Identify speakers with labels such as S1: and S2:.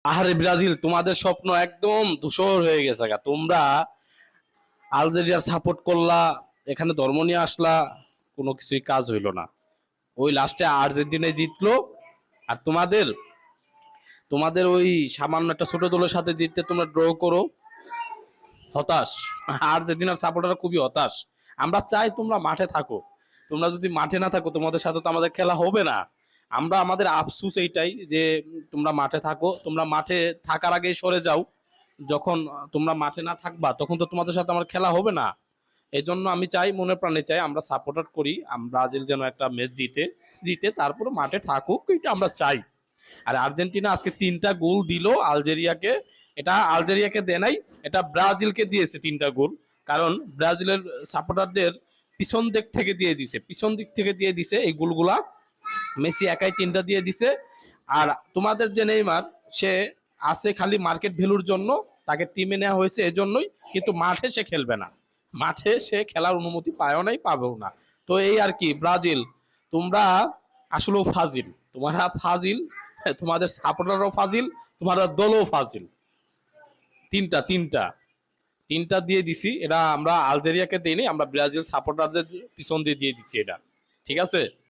S1: আরে ব্রাজিল, তোমাদের স্বপ্ন একদম ধূসর হয়ে গেছে গা। তোমরা আলজেরিয়ার সাপোর্ট করলা, এখানে ধর্ম নিয়ে আসলা, কোনো কিছুই কাজ হইলো না। ওই লাস্টে আর্জেন্টিনায় জিতলো। আর তোমাদের তোমাদের ওই সামান্য একটা ছোট দলের সাথে জিততে তোমরা ড্র করো। হতাশ। আর্জেন্টিনার সাপোর্টাররা খুবই হতাশ। আমরা চাই তোমরা মাঠে থাকো। তোমরা যদি মাঠে না থাকো, তোমাদের সাথে তো আমাদের খেলা হবে না। আমরা আমাদের আফসুস এইটাই যে তোমরা মাঠে থাকো। তোমরা মাঠে থাকার আগেই সরে যাও। যখন তোমরা মাঠে না থাকবা, তখন তো তোমাদের সাথে আমার খেলা হবে না। এই জন্য আমি চাই, মনে প্রাণে চাই, আমরা সাপোর্টার করি ব্রাজিল যেন একটা ম্যাচ জিতে। জিতে তারপরে মাঠে থাকুক, এটা আমরা চাই। আর আর্জেন্টিনা আজকে 3টা গোল দিল আলজেরিয়াকে। এটা আলজেরিয়াকে দেয় নাই, এটা ব্রাজিলকে দিয়েছে 3টা গোল। কারণ ব্রাজিলের সাপোর্টারদের পিছন দিক থেকে দিয়ে দিছে এই গোলগুলা। মেসি একাই 3টা দিয়ে দিছে। আর তোমাদের যে নেইমার, সে আছে খালি মার্কেট ভ্যালুর জন্য, তাকে টিমে নেওয়া হয়েছে এজন্যই, কিন্তু মাঠে সে খেলবে না। মাঠে সে খেলার অনুমতি পায়ও নাই, পাবেও না। তো এই আর কি, ব্রাজিল তোমরা আসলেও ফাজিল। তোমরা ফাজিল, তোমাদের সাপোর্টারও ফাজিল, তোমাদের দলও ফাজিল। তিনটা তিনটা তিনটা দিয়ে দিছি। এটা আমরা আলজেরিয়াকে দিইনি, আমরা ব্রাজিল সাপোর্টারদের পিছন দিয়ে দিছি এটা। ঠিক আছে।